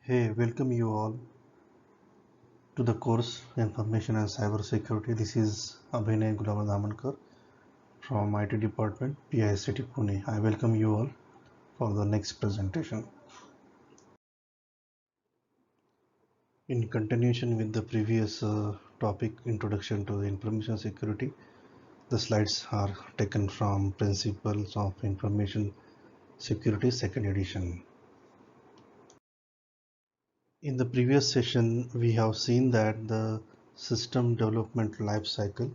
Hey, welcome you all to the course Information and Cyber Security. This is Abhinay Gulabandamankar from IT Department, PICT Pune. I welcome you all for the next presentation. In continuation with the previous topic, Introduction to the Information Security, the slides are taken from Principles of Information Security, second edition. In the previous session, we have seen that the system development life cycle.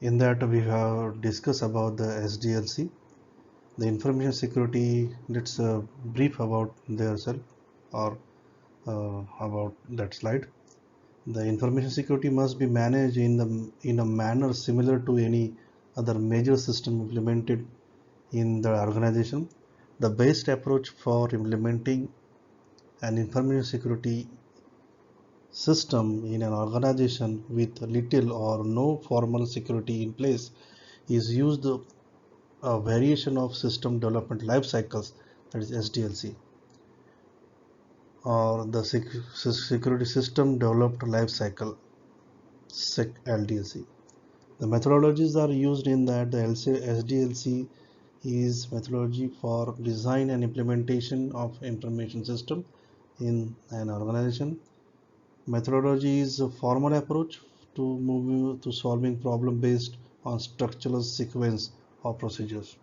In that, we have discussed about the SDLC, the information security. Let's brief about themselves or about that slide. The information security must be managed in a manner similar to any other major system implemented in the organization. The best approach for implementing an information security system in an organization with little or no formal security in place is used a variation of system development life cycles, that is SDLC, or the security system developed life cycle, SEC-LDLC. The methodologies are used in that the SDLC is methodology for design and implementation of information system in an organization. Methodology is a formal approach to move to solving problem based on structural sequence of procedures.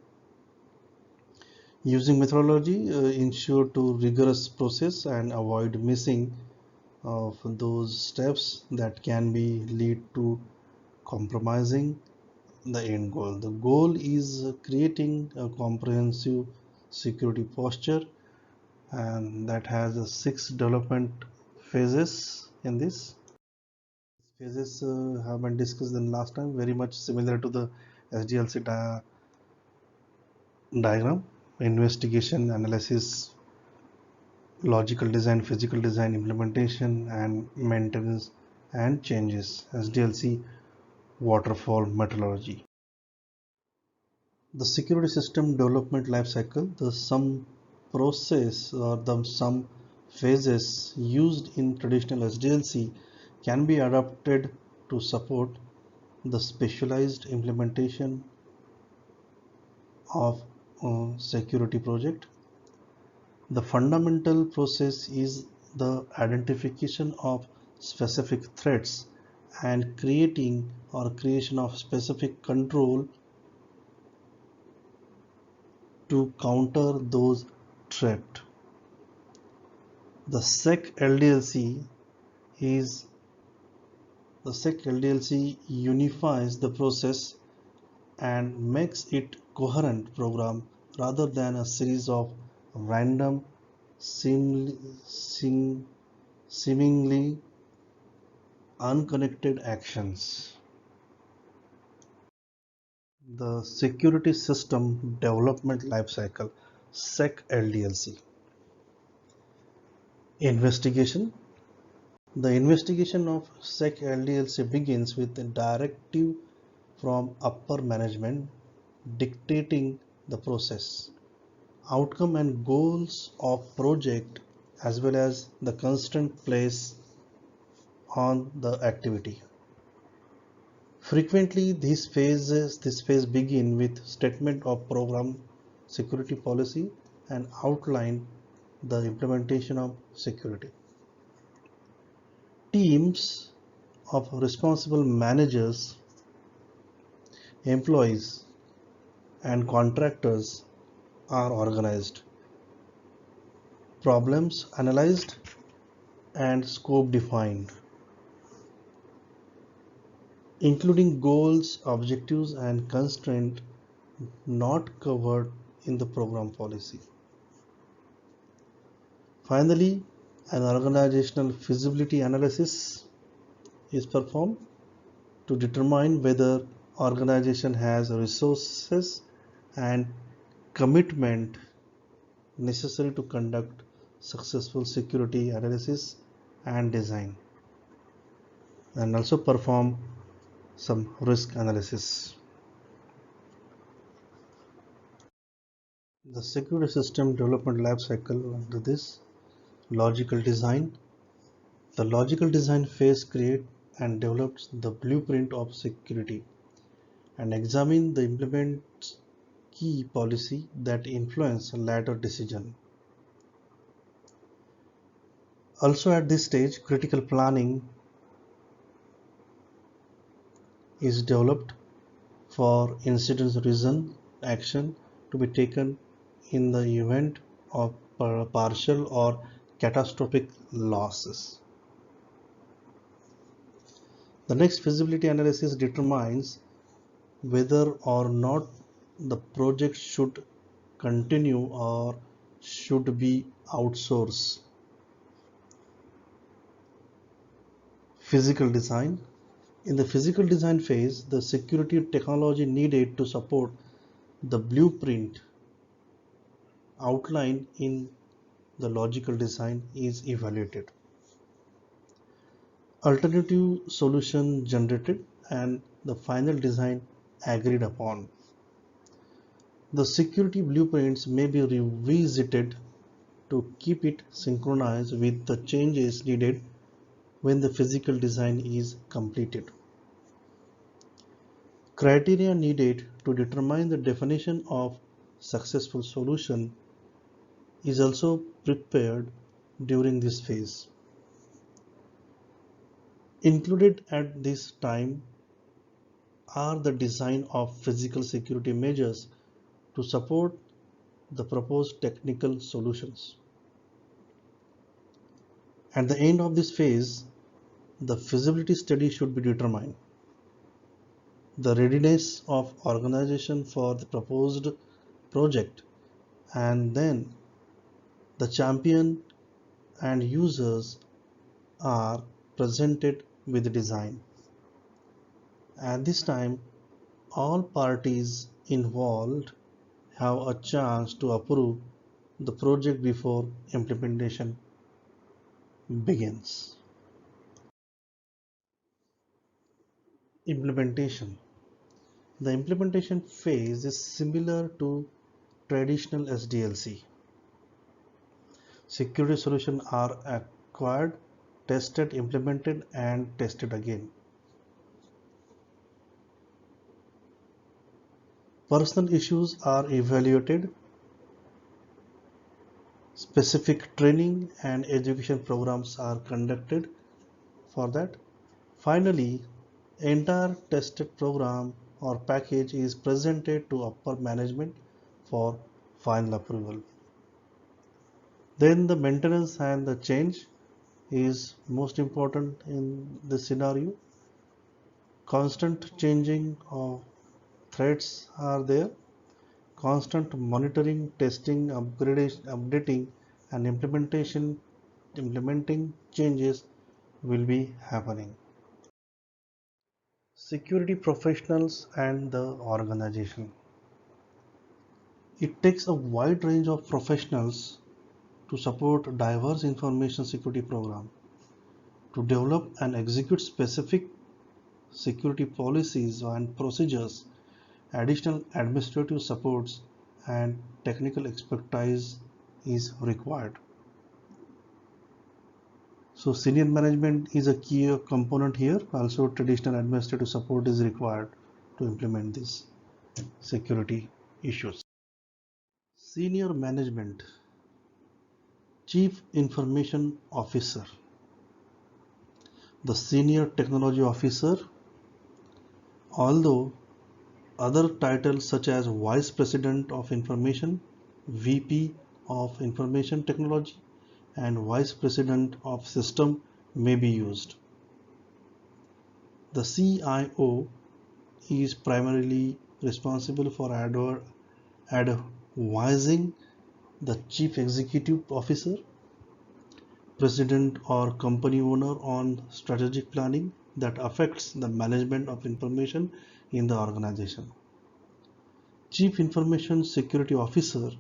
Using methodology ensure to rigorous process and avoid missing of those steps that can be lead to compromising the end goal. The goal is creating a comprehensive security posture, and that has six development phases in this. Phases have been discussed in last time, very much similar to the SDLC diagram: investigation, analysis, logical design, physical design, implementation, and maintenance and changes. SDLC waterfall methodology. The security system development lifecycle, the some process or the some phases used in traditional SDLC can be adapted to support the specialized implementation of a security project. The fundamental process is the identification of specific threats and creating or creation of specific control to counter those threats. The SEC LDLC is the SEC LDLC unifies the process and makes it coherent program rather than a series of random seemingly unconnected actions. The Security System Development Lifecycle, SEC-LDLC. Investigation. The investigation of SEC-LDLC begins with a directive from upper management dictating the process, outcome and goals of project, as well as the constraint placed on the activity. Frequently, this phase begin with statement of program security policy and outline the implementation of security. Teams of responsible managers, employees, and contractors are organized, problems analyzed, and scope defined, including goals, objectives, and constraints not covered in the program policy. Finally, an organizational feasibility analysis is performed to determine whether organization has resources and commitment necessary to conduct successful security analysis and design, and also perform some risk analysis. The security system development life cycle under this. Logical design. The logical design phase creates and develops the blueprint of security and examine the implements key policy that influence later decision. Also at this stage, critical planning is developed for incident reason action to be taken in the event of partial or catastrophic losses. The next feasibility analysis determines whether or not the project should continue or should be outsourced. Physical design. In the physical design phase, the security technology needed to support the blueprint outlined in the logical design is evaluated. Alternative solution generated and the final design agreed upon. The security blueprints may be revisited to keep it synchronized with the changes needed when the physical design is completed. Criteria needed to determine the definition of successful solution is also prepared during this phase. Included at this time are the design of physical security measures to support the proposed technical solutions. At the end of this phase, the feasibility study should be determined. The readiness of organization for the proposed project, and then the champion and users are presented with the design. At this time, all parties involved have a chance to approve the project before implementation begins. Implementation. The implementation phase is similar to traditional SDLC. Security solutions are acquired, tested, implemented, and tested again. Personal issues are evaluated. Specific training and education programs are conducted for that. Finally, entire tested program or package is presented to upper management for final approval. Then the maintenance and the change is most important in this scenario. Constant changing of threats are there. Constant monitoring, testing, updating, and implementing changes will be happening. Security professionals and the organization. It takes a wide range of professionals to support diverse information security program, to develop and execute specific security policies and procedures. Additional administrative supports and technical expertise is required. So senior management is a key component here. Also traditional administrative support is required to implement these security issues. Senior management, Chief Information Officer, the Senior Technology Officer, although other titles such as Vice President of Information, VP of Information Technology, and Vice President of System may be used. The CIO is primarily responsible for advising the Chief Executive Officer, President, or company owner on strategic planning that affects the management of information in the organization. Chief Information Security Officer,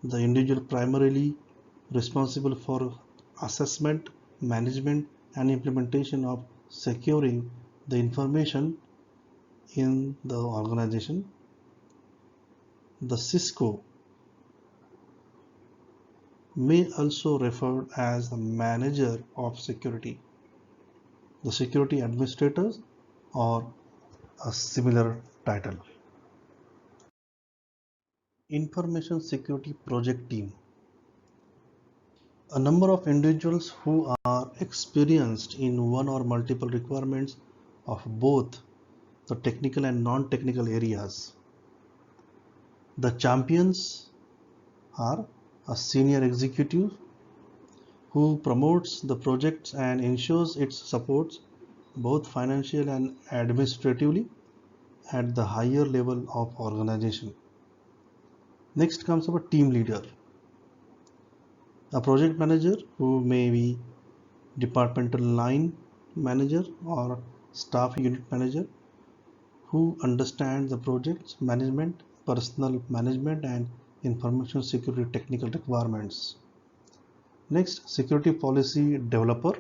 the individual primarily responsible for assessment, management, and implementation of securing the information in the organization. The Cisco may also referred as the manager of security, the security administrators, or a similar title. Information security project team. A number of individuals who are experienced in one or multiple requirements of both the technical and non-technical areas. The champions are a senior executive who promotes the projects and ensures it supports both financial and administratively at the higher level of organization. Next comes our team leader, a project manager who may be departmental line manager or staff unit manager who understands the project's management, personnel management, and information security technical requirements. Next, security policy developer,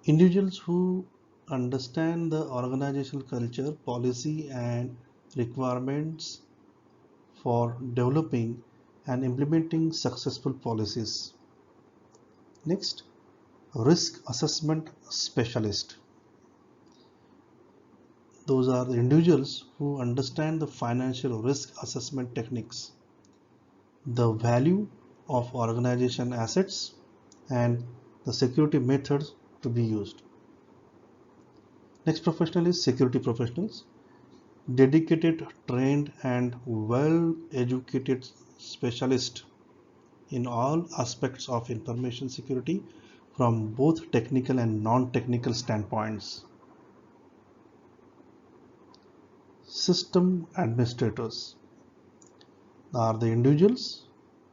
individuals who understand the organizational culture, policy, and requirements for developing and implementing successful policies. Next, risk assessment specialist. Those are the individuals who understand the financial risk assessment techniques, the value of organization assets, and the security methods to be used. Next professional is security professionals, dedicated, trained, and well-educated specialists in all aspects of information security from both technical and non-technical standpoints. System administrators are the individuals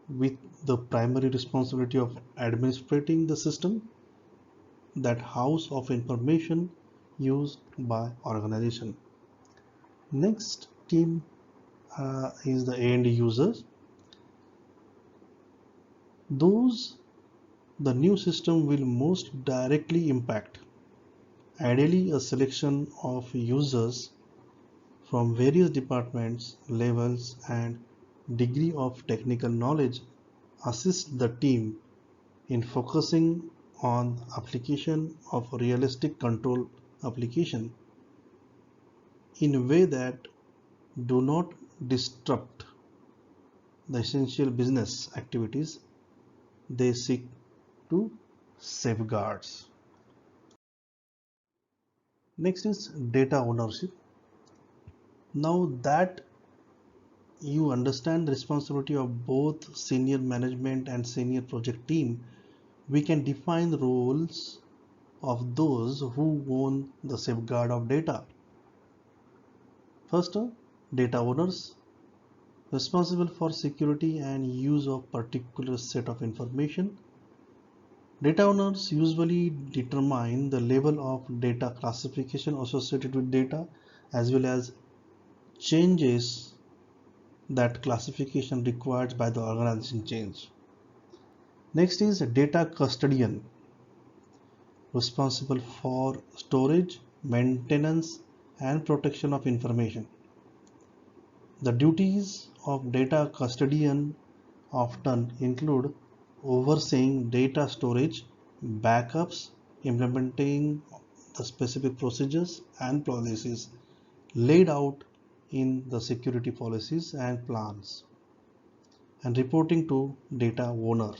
with the primary responsibility of administrating the system, that house of information used by organization. Next team is the end users. Those the new system will most directly impact. Ideally, a selection of users from various departments, levels, and degree of technical knowledge assists the team in focusing on application of realistic control application in a way that do not disrupt the essential business activities they seek to safeguards. Next is data ownership. Now that you understand the responsibility of both senior management and senior project team, we can define the roles of those who own the safeguard of data. First, data owners responsible for security and use of particular set of information. Data owners usually determine the level of data classification associated with data as well as changes that classification required by the organization change. Next is a data custodian, responsible for storage, maintenance, and protection of information. The duties of data custodian often include overseeing data storage, backups, implementing the specific procedures and policies laid out in the security policies and plans, and reporting to data owner.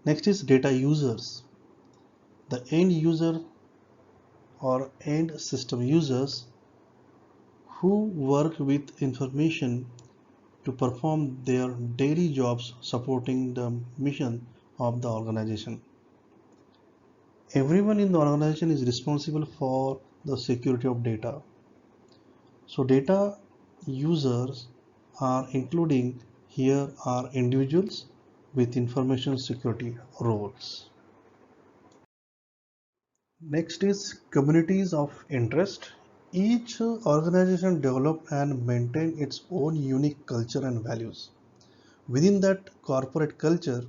Next is data users. The end user or end system users who work with information to perform their daily jobs supporting the mission of the organization. Everyone in the organization is responsible for the security of data. So data users are including here are individuals with information security roles. Next is communities of interest. Each organization develop and maintain its own unique culture and values. Within that corporate culture,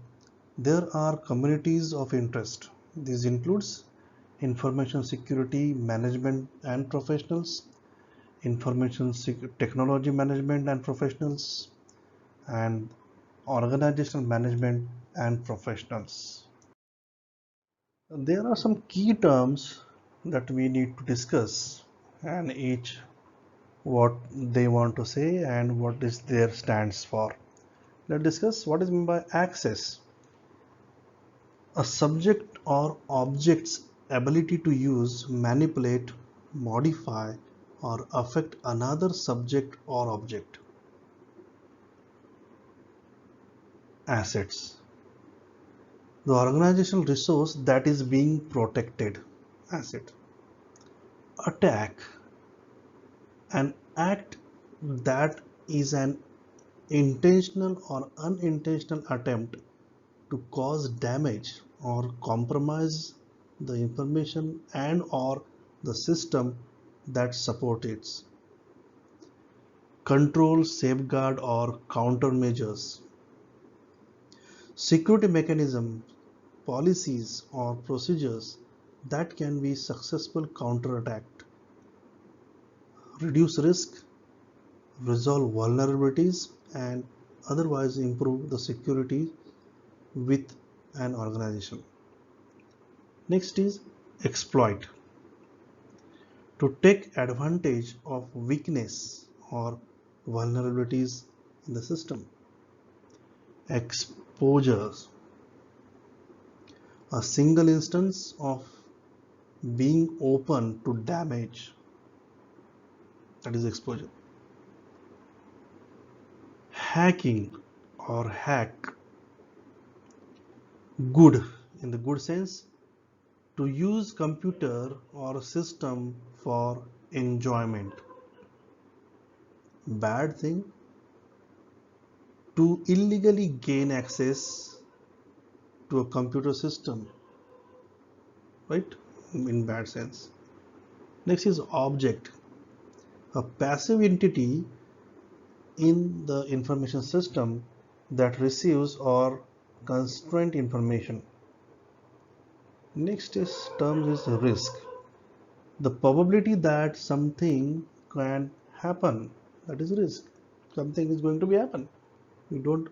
there are communities of interest. This includes information security management and professionals, technology management and professionals, and organizational management and professionals. There are some key terms that we need to discuss, and each what they want to say and what is their stands for. Let's discuss what is meant by access. A subject or object's ability to use, manipulate, modify, or affect another subject or object. Assets. The organizational resource that is being protected. Asset. Attack. An act that is an intentional or unintentional attempt to cause damage or compromise the information and or the system that supports it. Control, safeguard or countermeasures. Security mechanisms, policies or procedures that can be successful counterattacked. Reduce risk, resolve vulnerabilities and otherwise improve the security with an organization. Next is exploit. To take advantage of weakness or vulnerabilities in the system. Exposures. A single instance of being open to damage, that is exposure. Hacking or hack. Good, in the good sense, to use computer or system for enjoyment. Bad thing, to illegally gain access to a computer system, right, in bad sense. Next is object, a passive entity in the information system that receives or constraint information. Next is term is risk, the probability that something can happen, that is risk. Something is going to be happen, we don't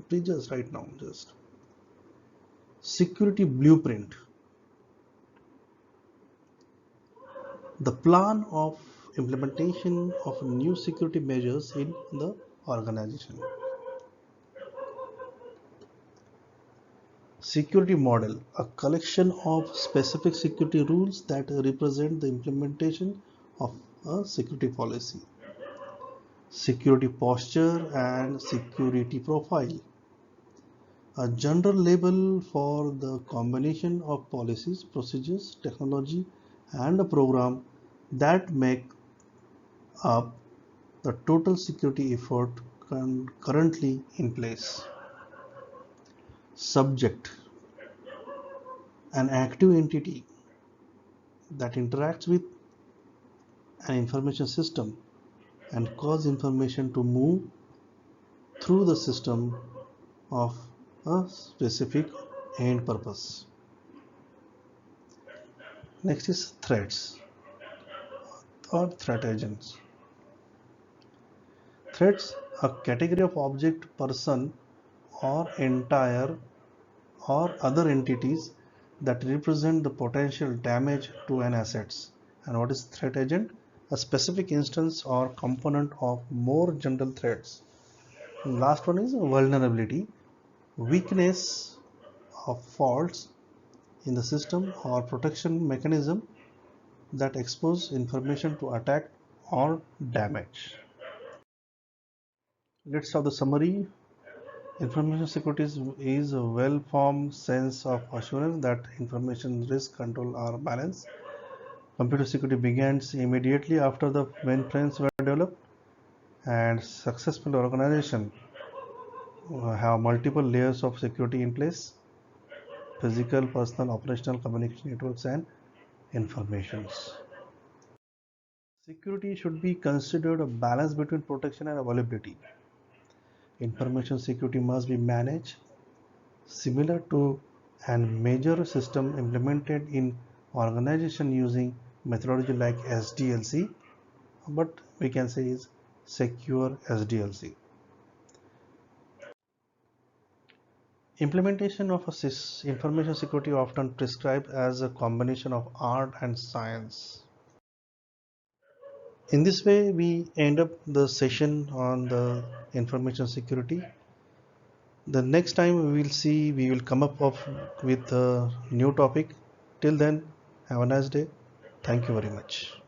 prejudge right now. Just security blueprint, the plan of implementation of new security measures in the organization. Security model, a collection of specific security rules that represent the implementation of a security policy. Security posture and security profile, a general label for the combination of policies, procedures, technology, and a program that make up the total security effort currently in place. Subject, an active entity that interacts with an information system and cause information to move through the system of a specific end purpose. Next is threats or threat agents. Threats, a category of object, person, or entire or other entities that represent the potential damage to an assets. And what is threat agent? A specific instance or component of more general threats. And last one is vulnerability, weakness of faults in the system or protection mechanism that expose information to attack or damage. Let's have the summary. Information security is a well-formed sense of assurance that information risk control are balanced. Computer security begins immediately after the mainframes were developed, and successful organizations have multiple layers of security in place: physical, personal, operational, communication networks, and informations. Security should be considered a balance between protection and availability. Information security must be managed similar to and major system implemented in organization using methodology like SDLC, but we can say is secure SDLC. Implementation of information security often prescribed as a combination of art and science. In this way, we end up the session on the information security. The next time we will come up with a new topic. Till then, have a nice day. Thank you very much.